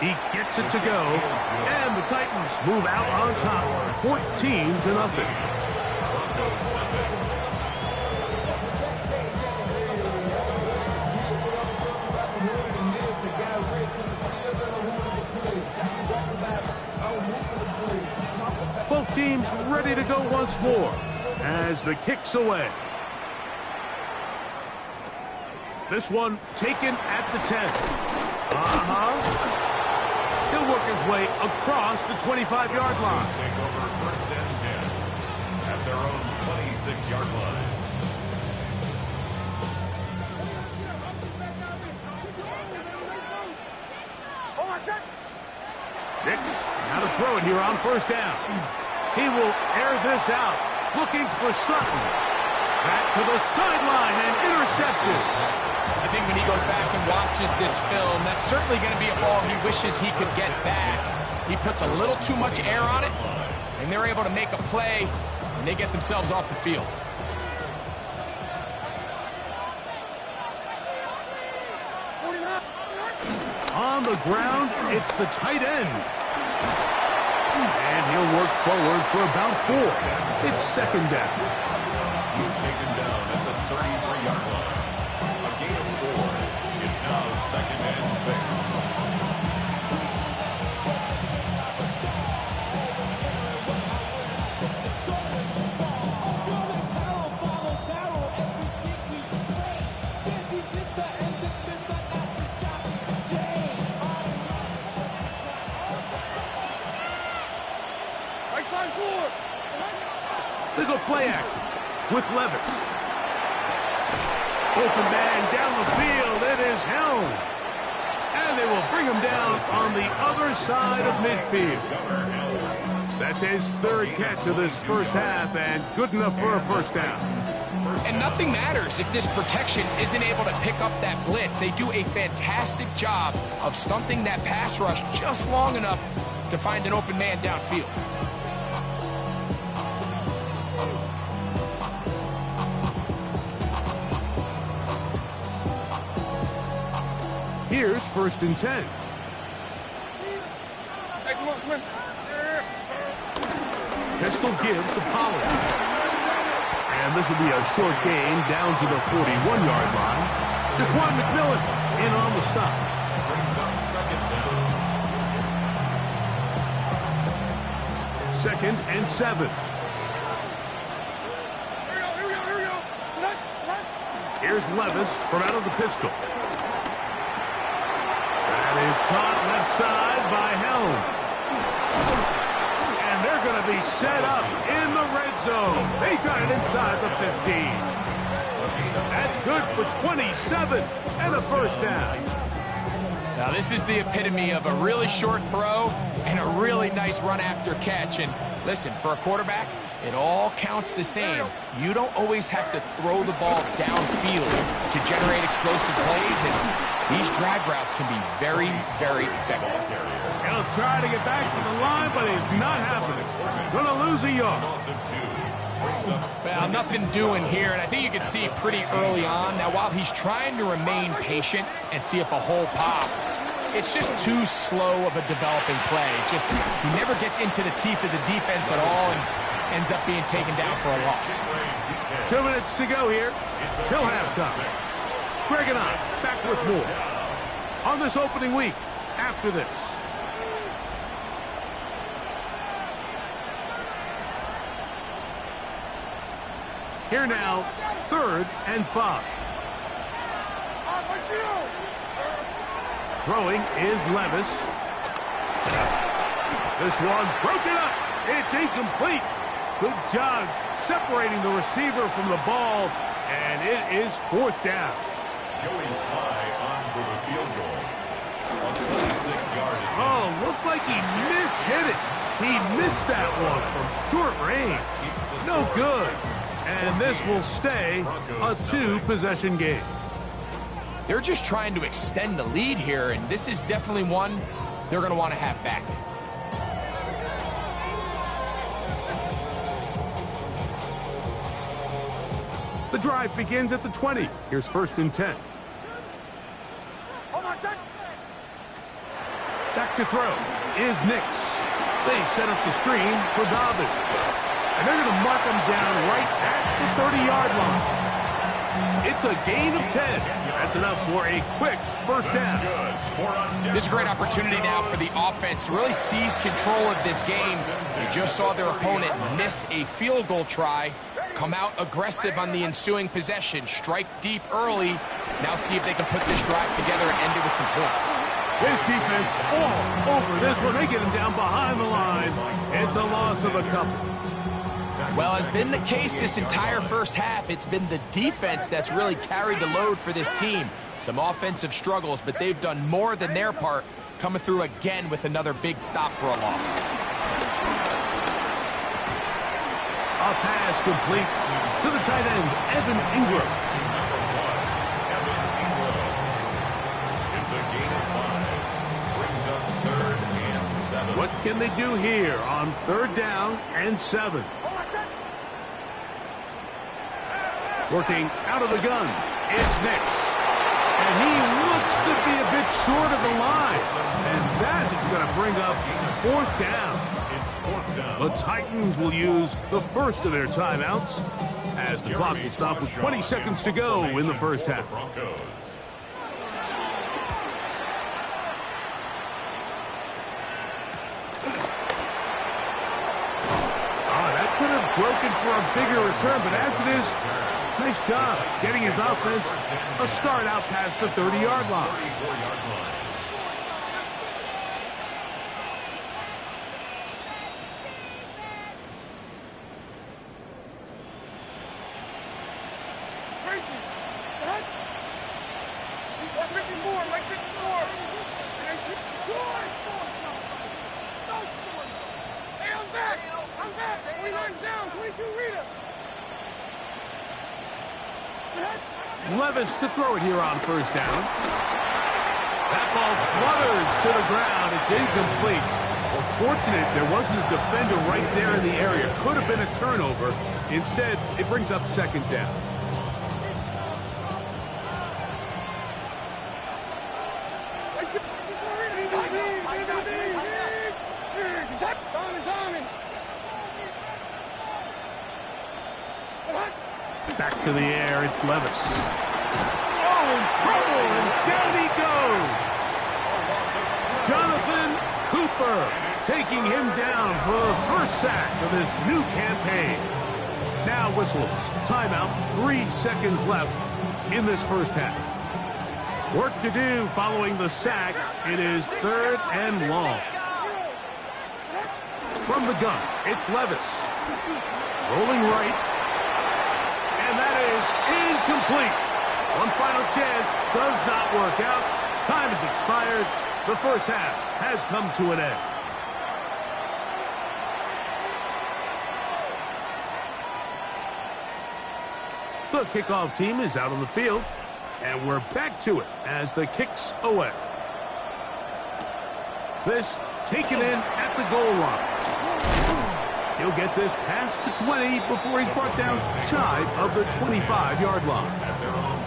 He gets it to go, and the Titans move out on top, 14-0. Both teams ready to go once more as the kick's away. This one taken at the 10. He'll work his way across the 25-yard line. Take over first and 10 at their own 26-yard line. Nix, now to throw it here on first down. He will air this out, looking for Sutton. Back to the sideline and intercepted. I think when he goes back and watches this film, that's certainly going to be a ball he wishes he could get back. He puts a little too much air on it, and they're able to make a play, and they get themselves off the field. On the ground, it's the tight end. And he'll work forward for about 4. It's second down. He's taken down at the 33-yard line. A gain of 4. It's now second and 6. They go play action with Levis. Open man down the field. It is Helm. And they will bring him down on the other side of midfield. That's his third catch of this first half, and good enough for a first down. And nothing matters if this protection isn't able to pick up that blitz. They do a fantastic job of stunting that pass rush just long enough to find an open man downfield. Here's first and 10. Pistol gives to Pollard. And this will be a short gain down to the 41-yard line. Jaquan McMillan in on the stop. Brings up second down. Second and 7. Here's Levis from out of the pistol. That is caught left side by Helm. And they're going to be set up in the red zone. They got it inside the 15. That's good for 27 and a first down. Now this is the epitome of a really short throw and a really nice run after catch. And listen, for a quarterback, it all counts the same. You don't always have to throw the ball downfield to generate explosive plays, and these drag routes can be very, very effective. He'll try to get back to the line, but it's not happening. Gonna lose a yard. Well, nothing doing here, and I think you can see pretty early on. Now, while he's trying to remain patient and see if a hole pops, it's just too slow of a developing play. He never gets into the teeth of the defense at all and ends up being taken down for a loss. 2 minutes to go here till halftime. Greg and I back with more on this opening week after this. Here now, 3rd and 5. Throwing is Levis. This one broken up. It's incomplete. Good job separating the receiver from the ball, and it is 4th down. Joey Sly on for the field goal. On the 26-yard. Oh, looked like he mishit it. He missed that one from short range. No good. And this will stay a 2-possession game. They're just trying to extend the lead here, and this is definitely one they're going to want to have back. The drive begins at the 20. Here's 1st and 10. Back to throw is Nix. They set up the screen for Dobbins. And they're going to mark him down right at the 30-yard line. It's a gain of 10. That's enough for a quick first down. This is a great opportunity now for the offense to really seize control of this game. They just saw their opponent miss a field goal try, come out aggressive on the ensuing possession, strike deep early. Now see if they can put this drive together and end it with some points. This defense all over this one. They get him down behind the line. It's a loss of a couple. Well, has been the case this entire first half. It's been the defense that's really carried the load for this team. Some offensive struggles, but they've done more than their part, coming through again with another big stop for a loss. A pass complete to the tight end, Evan Ingram. It's a gain of 5. Brings up 3rd and 7. What can they do here on 3rd down and 7? Working out of the gun, it's Nix. And he looks to be a bit short of the line. And that is going to bring up 4th down. It's 4th down. The Titans will use the first of their timeouts as the clock will stop with 20 seconds to go in the first half. That could have broken for a bigger return, but as it is, nice job getting his offense a start out past the 30-yard line. 34-yard line. Levis to throw it here on 1st down. That ball flutters to the ground. It's incomplete. Well, fortunate there wasn't a defender right there in the area. Could have been a turnover. Instead, it brings up 2nd down. Back to the air, it's Levis. Oh, in trouble, and down he goes. Jonathan Cooper taking him down for the first sack of this new campaign. Now whistles. Timeout, 3 seconds left in this first half. Work to do following the sack. It is 3rd and long. From the gun, it's Levis. Rolling right. And that is incomplete. One final chance does not work out. Time has expired. The first half has come to an end. The kickoff team is out on the field. And we're back to it as the kick's away. This taken in at the goal line. He'll get this past the 20 before he's brought down shy of the 25-yard line. At their own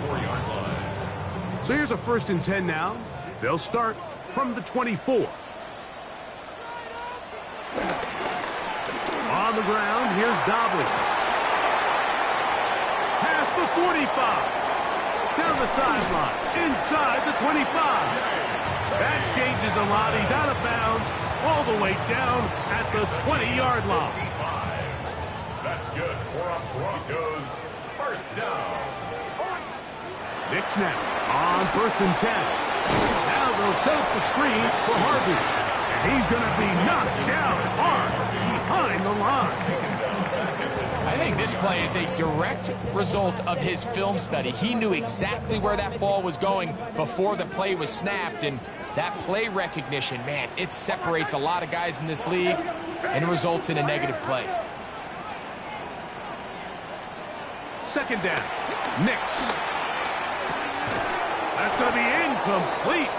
24-yard line. So here's a 1st and 10 now. They'll start from the 24. On the ground, here's Dobbins. Past the 45. Down the sideline, inside the 25. That changes a lot. He's out of bounds all the way down at the 20-yard line. That's good for a Broncos first down. Nix now on 1st and 10. Now they'll set up the screen for Harvey. And he's going to be knocked down hard behind the line. I think this play is a direct result of his film study. He knew exactly where that ball was going before the play was snapped, and that play recognition, man, it separates a lot of guys in this league and results in a negative play. 2nd down. Nix. That's going to be incomplete.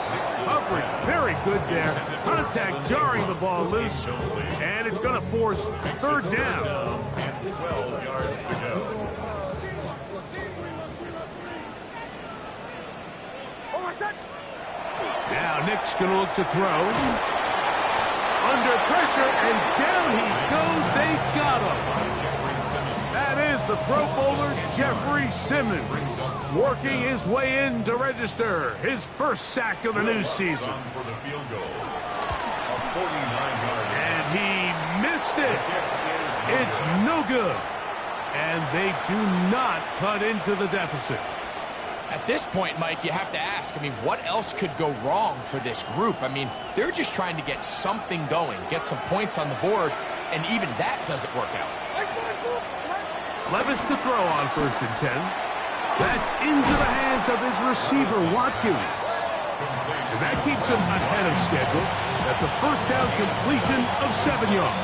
Coverage very good there. Contact jarring the ball loose. And it's going to force 3rd down. And 12 yards to go. Now Nick's going to look to throw. Under pressure, and down he goes. They got him. That is the Pro Bowler, Jeffrey Simmons, working his way in to register his first sack of the new season. And he missed it. It's no good. And they do not cut into the deficit. At this point, Mike, you have to ask, I mean, what else could go wrong for this group? I mean, they're just trying to get something going, get some points on the board, and even that doesn't work out. Levis to throw on 1st and 10. That's into the hands of his receiver, Watkins. And that keeps him ahead of schedule. That's a first down completion of 7 yards.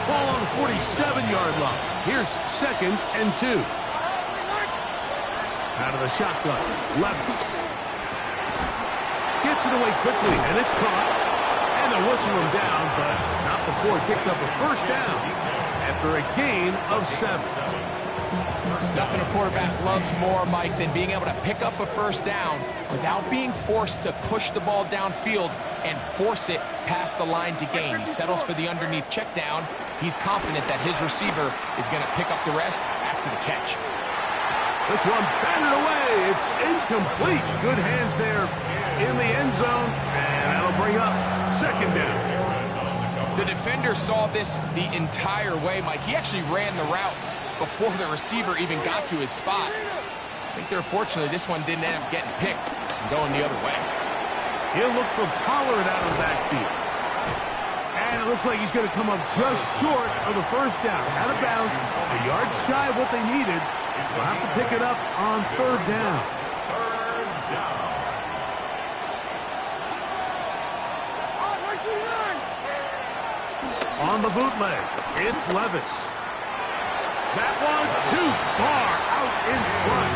Ball on the 47-yard line. Here's 2nd and 2. Out of the shotgun, Levis. Gets it away quickly, and it's caught. And they'll whistle him down, but not before he picks up a first down after a gain of 7. Nothing a quarterback loves more, Mike, than being able to pick up a first down without being forced to push the ball downfield and force it past the line to gain. He settles for the underneath check down. He's confident that his receiver is going to pick up the rest after the catch. This one batted away. It's incomplete. Good hands there in the end zone, and that'll bring up 2nd down. The defender saw this the entire way, Mike. He actually ran the route before the receiver even got to his spot. I think fortunately this one didn't end up getting picked and going the other way. He'll look for Pollard out of the backfield. And it looks like he's going to come up just short of the first down. Out of bounds, a yard shy of what they needed. They'll have to pick it up on 3rd down. On the bootleg, it's Levis. That one too far out in front.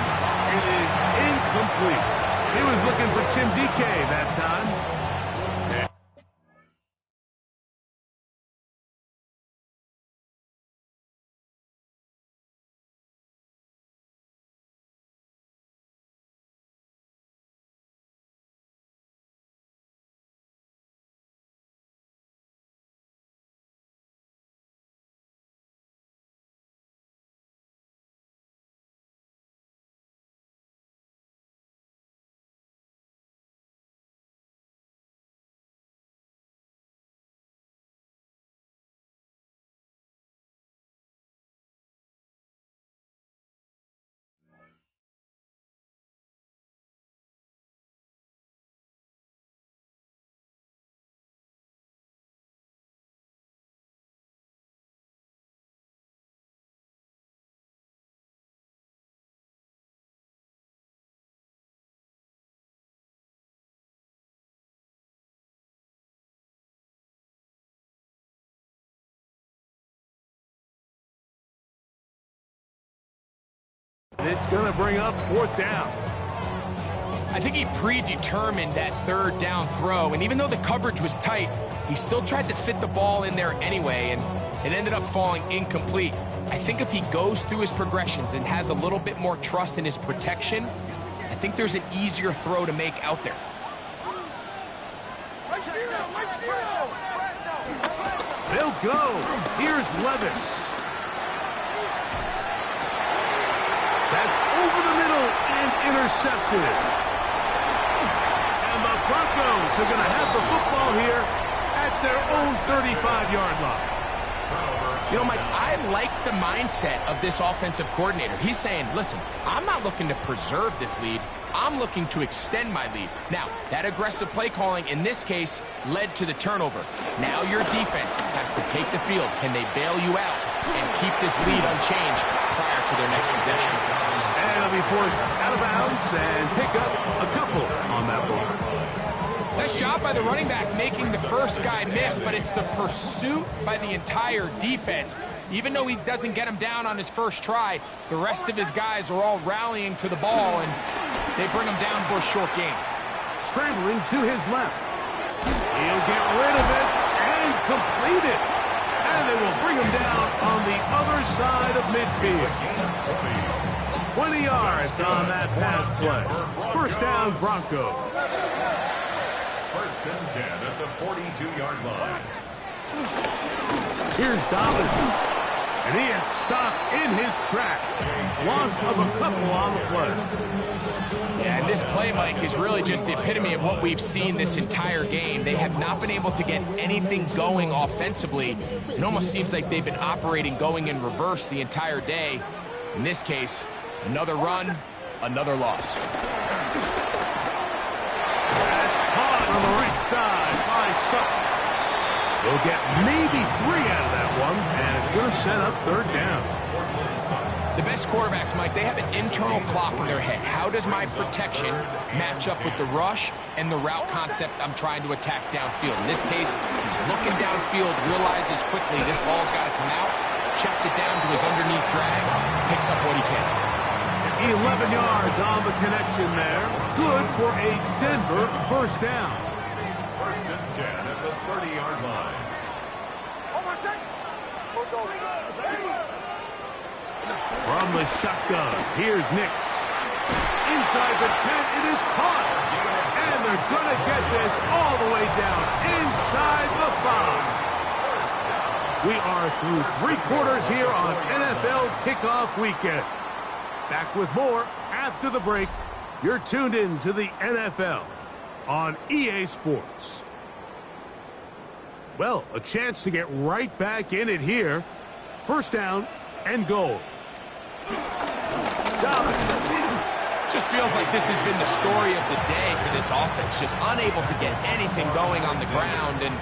It is incomplete. He was looking for Chindike that time. It's going to bring up 4th down. I think he predetermined that 3rd down throw, and even though the coverage was tight, he still tried to fit the ball in there anyway, and it ended up falling incomplete. I think if he goes through his progressions and has a little bit more trust in his protection, I think there's an easier throw to make out there. They'll go. Here's Levis. That's over the middle and intercepted. And the Broncos are going to have the football here at their own 35-yard line. You know, Mike, I like the mindset of this offensive coordinator. He's saying, listen, I'm not looking to preserve this lead. I'm looking to extend my lead. Now, that aggressive play calling in this case led to the turnover. Now your defense has to take the field. Can they bail you out and keep this lead unchanged prior to their next possession? And it'll be forced out of bounds and pick up a couple on that ball. Nice job by the running back making the first guy miss, but it's the pursuit by the entire defense. Even though he doesn't get him down on his first try, the rest of his guys are all rallying to the ball, and they bring him down for a short gain. Scrambling to his left. He'll get rid of it and complete it. And they will bring him down on the other side of midfield. 20 yards on that pass play. First down, Broncos. First and 10 at the 42-yard line. Here's Dobbins. And he is stopped in his tracks. Loss of a couple on the play. Yeah, and this play, Mike, is really just the epitome of what we've seen this entire game. They have not been able to get anything going offensively. It almost seems like they've been operating going in reverse the entire day. In this case, another run, another loss. That's caught on the right side by Sutton. They'll get maybe 3 out of that one, and it's going to set up third down. The best quarterbacks, Mike, they have an internal clock in their head. How does my protection match up with the rush and the route concept I'm trying to attack downfield? In this case, he's looking downfield, realizes quickly this ball's got to come out, checks it down to his underneath drag, picks up what he can. 11 yards on the connection there. Good for a Denver first down. First and 10 at the 30-yard line. From the shotgun, here's Nix. Inside the 10, it is caught. And they're going to get this all the way down inside the 5. We are through 3 quarters here on NFL Kickoff Weekend. Back with more after the break. You're tuned in to the NFL on EA Sports. Well, a chance to get right back in it here. First down and goal. Just feels like this has been the story of the day for this offense. Just unable to get anything going on the ground, and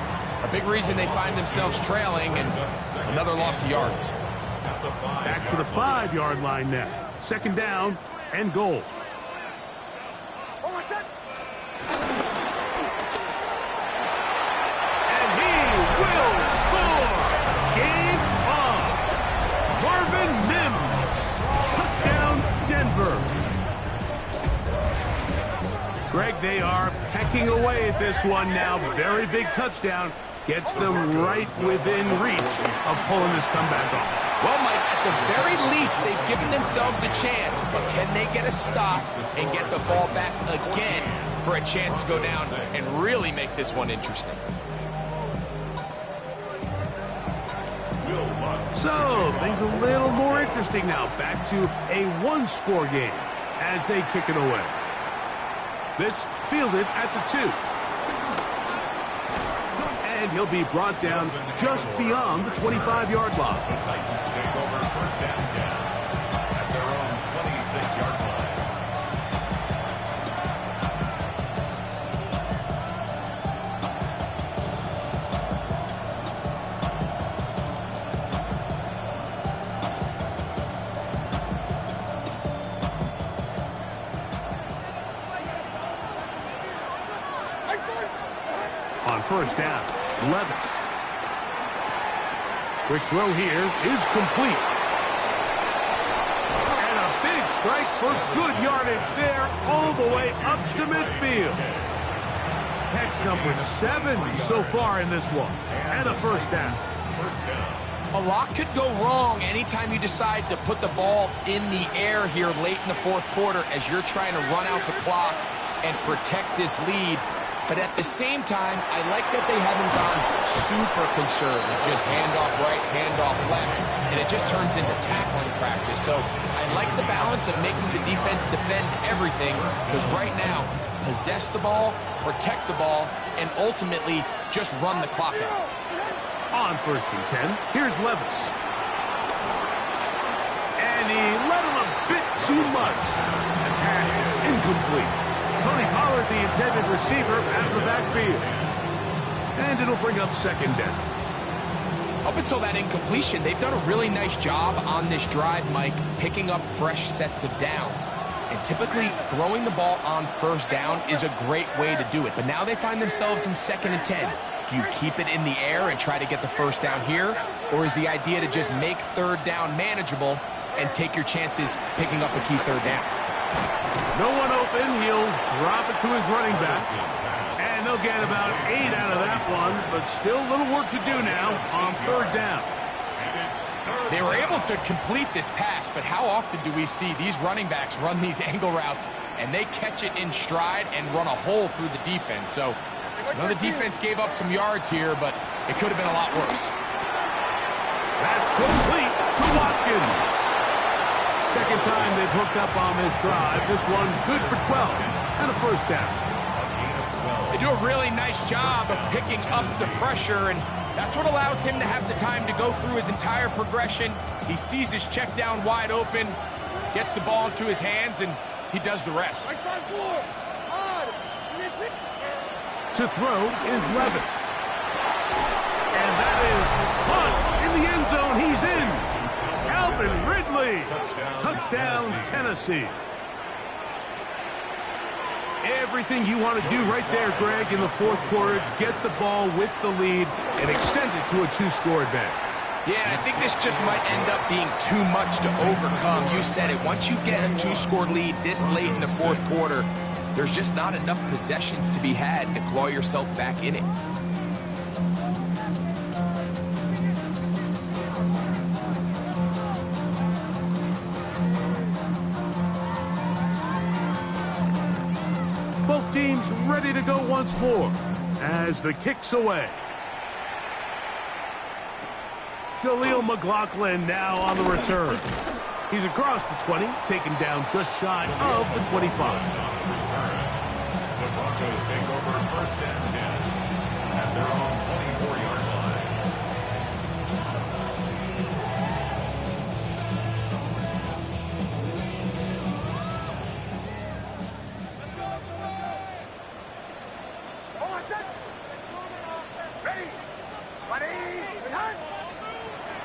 a big reason they find themselves trailing, and another loss of yards. Back to the 5-yard line now. Second down and goal. And he will score. Game on. Marvin Mims. Touchdown, Denver. Greg, they are pecking away at this one now. Very big touchdown. Gets them right within reach of pulling this comeback off. Well, Mike, at the very least, they've given themselves a chance, but can they get a stop and get the ball back again for a chance to go down and really make this one interesting? So, things a little more interesting now. Back to a 1-score game as they kick it away. This fielded at the 2. And he'll be brought down just beyond the 25-yard line. The Titans take over first and 10 at their own 26-yard line. On first down, Levis. Quick throw here is complete. And a big strike for good yardage there all the way up to midfield. Catch number 7 so far in this one. And a first down. A lot could go wrong anytime you decide to put the ball in the air here late in the 4th quarter as you're trying to run out the clock and protect this lead. But at the same time, I like that they haven't gone super conservative. Just handoff right, handoff left, and it just turns into tackling practice. So I like the balance of making the defense defend everything, because right now, possess the ball, protect the ball, and ultimately just run the clock out. On first and 10, here's Levis. And he let him a bit too much. The pass is incomplete. Tony Pollard, the intended receiver, out of the backfield. And it'll bring up second down. Up until that incompletion, they've done a really nice job on this drive, Mike, picking up fresh sets of downs. And typically, throwing the ball on first down is a great way to do it. But now they find themselves in second and 10. Do you keep it in the air and try to get the first down here? Or is the idea to just make third down manageable and take your chances picking up a key third down? No one open. He'll drop it to his running back. And they'll get about 8 out of that one, but still a little work to do now on third down. They were able to complete this pass, but how often do we see these running backs run these angle routes and they catch it in stride and run a hole through the defense? So Now, the defense gave up some yards here, but it could have been a lot worse. That's complete to Watkins. Second time they've hooked up on this drive. This one good for 12 and a first down. They do a really nice job of picking up the pressure, and that's what allows him to have the time to go through his entire progression. He sees his check down wide open, gets the ball into his hands, and he does the rest. To throw is Levis. And that is punt in the end zone. He's in. Calvin Ridley. Touchdown, Tennessee. Everything you want to do right there, Greg, in the fourth quarter. Get the ball with the lead and extend it to a two-score advantage. Yeah, I think this just might end up being too much to overcome. You said it. Once you get a two-score lead this late in the fourth quarter, there's just not enough possessions to be had to claw yourself back in it. Both teams ready to go once more as the kick's away. Jaleel McLaughlin now on the return. He's across the 20, taken down just shy of the 25. The Broncos take over first and 10 at their own 24-yard line.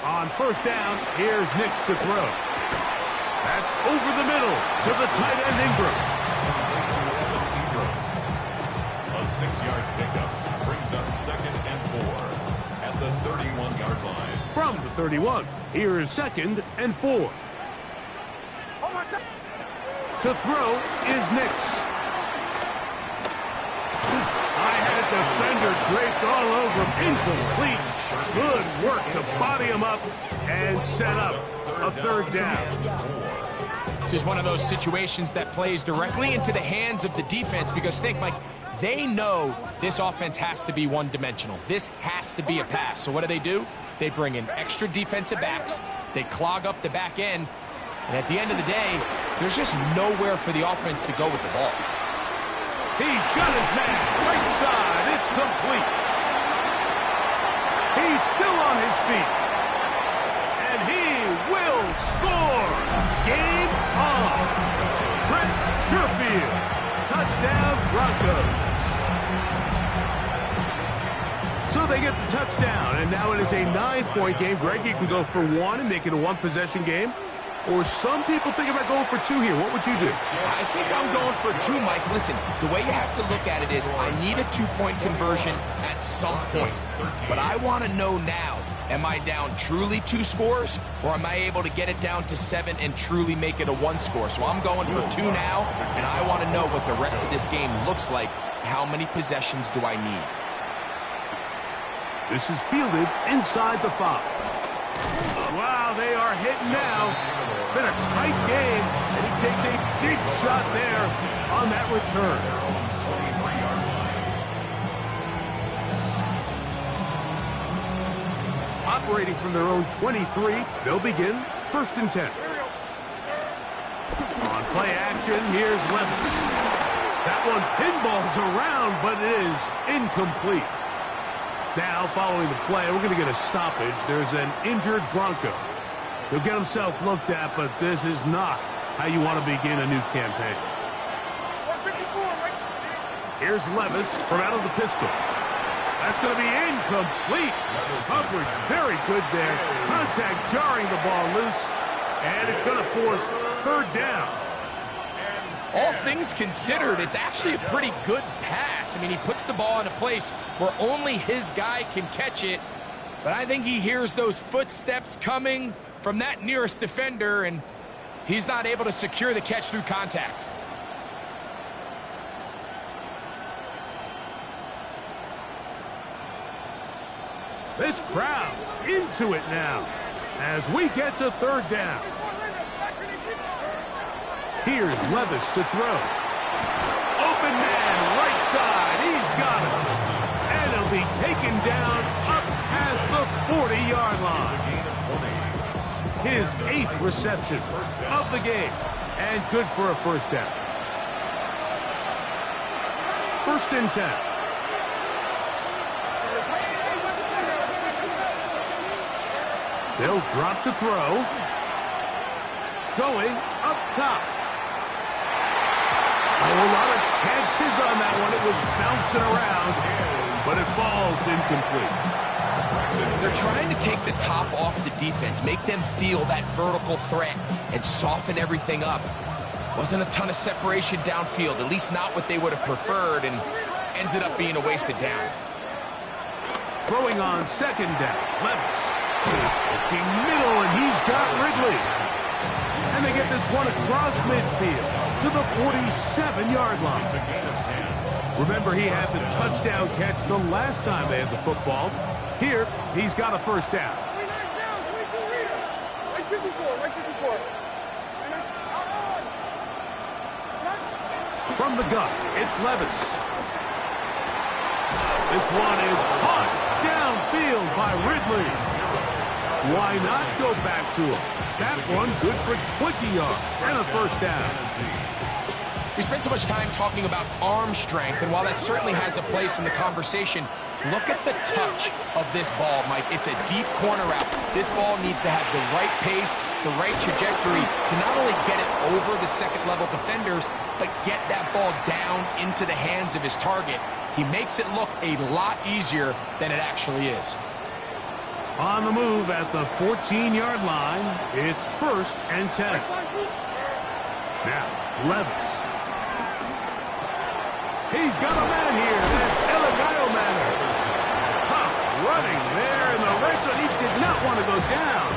On first down, here's Nix to throw. That's over the middle to the tight end Ingram. A 6-yard pickup brings up second and 4 at the 31-yard line. From the 31, here's second and 4. To throw is Nix. I had a defender draped all over him. Incomplete. Good work to body him up and set up a third down. This is one of those situations that plays directly into the hands of the defense because think, Mike, they know this offense has to be one-dimensional. This has to be a pass. So what do? They bring in extra defensive backs. They clog up the back end. And at the end of the day, there's just nowhere for the offense to go with the ball. He's got his man right side. It's complete. He's still on his feet. And he will score. Game on. Trent Sherfield. Touchdown Broncos. So they get the touchdown, and now it is a 9-point game. Greg, you can go for one and make it a one-possession game. Or some people think about going for two here. What would you do? I think I'm going for two, Mike. Listen, the way you have to look at it is I need a two-point conversion at some point. But I want to know now, am I down truly 2 scores, or am I able to get it down to 7 and truly make it a 1 score? So I'm going for 2 now, and I want to know what the rest of this game looks like. How many possessions do I need? This is fielded inside the 5. Wow, they are hitting now. Been a tight game, and he takes a big shot there on that return. Operating from their own 23, they'll begin first and 10. On play action, here's Levis. That one pinballs around, but it is incomplete. Now, following the play, we're going to get a stoppage. There's an injured Bronco. He'll get himself looked at, but this is not how you want to begin a new campaign. Here's Levis from out of the pistol. That's going to be incomplete. Coverage very good there. Contact jarring the ball loose, and it's going to force third down. All things considered, it's actually a pretty good pass. I mean, he puts the ball in a place where only his guy can catch it. But I think he hears those footsteps coming from that nearest defender, and he's not able to secure the catch through contact. This crowd into it now as we get to third down. Here's Levis to throw. Open man, right side. He's got it. be taken down up past the 40-yard line. His 8th reception of the game, and good for a first down. 1st and 10. They'll drop to throw. Going up top. A lot of chances on that one. It was bouncing around, but it falls incomplete. They're trying to take the top off the defense, make them feel that vertical threat, and soften everything up. Wasn't a ton of separation downfield, at least not what they would have preferred, and ended up being a wasted down. Throwing on 2nd down, Levis. Looking middle, and he's got Ridley. And they get this one across midfield to the 47-yard line. Remember, he had the touchdown catch the last time they had the football. Here, he's got a first down. From the gun, it's Levis. This one is caught downfield by Ridley. Why not go back to him? That one good for 20 yards and a first down. We spent so much time talking about arm strength, and while that certainly has a place in the conversation, look at the touch of this ball, Mike. It's a deep corner route. This ball needs to have the right pace, the right trajectory to not only get it over the second-level defenders, but get that ball down into the hands of his target. He makes it look a lot easier than it actually is. On the move at the 14-yard line, it's 1st and 10. Now, Levis. He's got a man here. That's Eligio Manor. Tough running there in the red zone. He did not want to go down.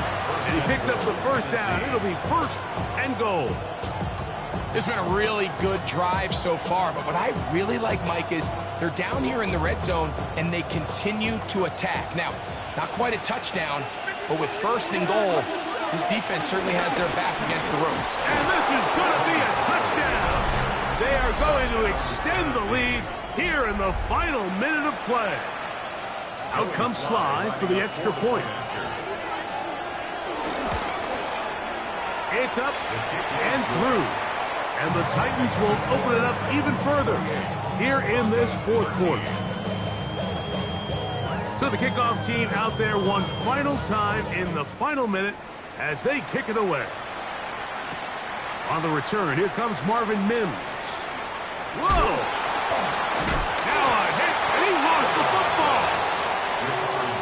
And he picks up the first down. It'll be 1st and goal. It's been a really good drive so far, but what I really like, Mike, is they're down here in the red zone, and they continue to attack. Now, not quite a touchdown, but with 1st and goal, this defense certainly has their back against the ropes. And this is going to be a touchdown. They are going to extend the lead here in the final minute of play. Out comes Sly for the extra point. It's up and through. And the Titans will open it up even further here in this 4th quarter. So the kickoff team out there one final time in the final minute as they kick it away. On the return, here comes Marvin Mims. Whoa! Now a hit, and he lost the football.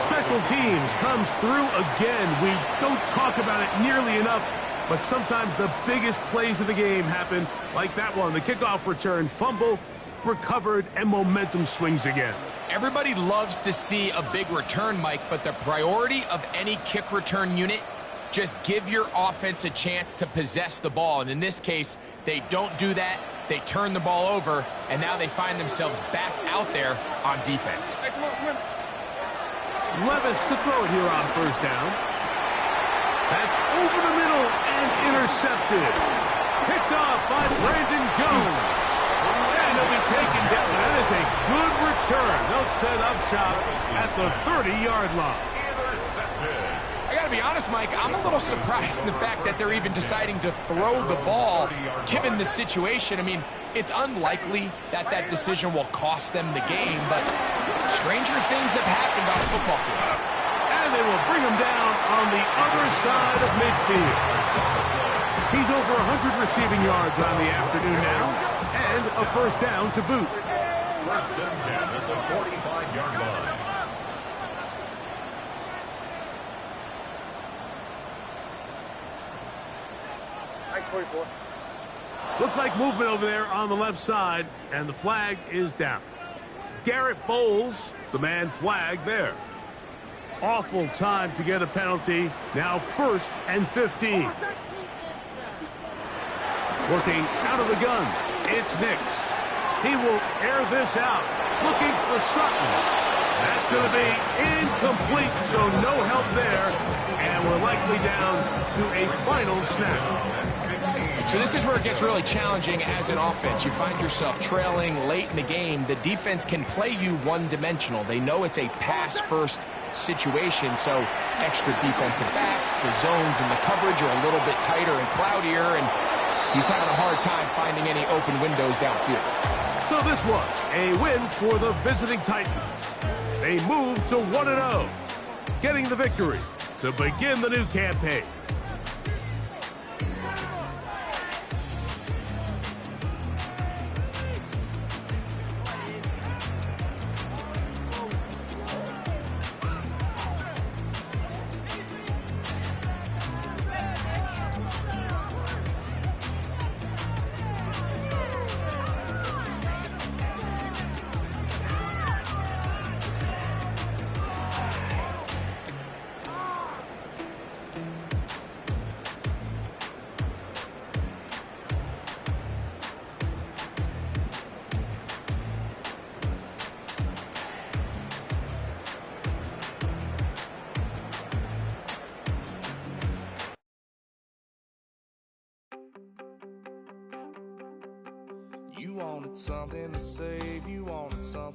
Special teams comes through again. We don't talk about it nearly enough, but sometimes the biggest plays of the game happen like that one. The kickoff return, fumble, recovered, and momentum swings again. Everybody loves to see a big return, Mike, but the priority of any kick return unit, just give your offense a chance to possess the ball. And in this case, they don't do that. They turn the ball over, and now they find themselves back out there on defense. Levis to throw it here on 1st down. That's over the middle and intercepted. Picked off by Brandon Jones. And he'll be taken down. That is a good return. They'll set up shop at the 30-yard line. I got to be honest, Mike, I'm a little surprised in the fact that they're even deciding to throw the ball, given the situation. I mean, it's unlikely that that decision will cost them the game, but stranger things have happened on a football field. And they will bring him down on the other side of midfield. He's over 100 receiving yards on the afternoon now, and a first down to boot. 1st and 10 at the 45-yard line. Looks like movement over there on the left side, and the flag is down. Garrett Bowles, the man flagged there. Awful time to get a penalty. Now 1st and 15. Working out of the gun, it's Nix. He will air this out, looking for Sutton. That's going to be incomplete, so no help there, and we're likely down to a final snap. So this is where it gets really challenging as an offense. You find yourself trailing late in the game. The defense can play you one-dimensional. They know it's a pass-first situation, so extra defensive backs, the zones and the coverage are a little bit tighter and cloudier, and he's having a hard time finding any open windows downfield. So this was a win for the visiting Titans. They move to 1-0, getting the victory to begin the new campaign. You wanted something to save, you wanted something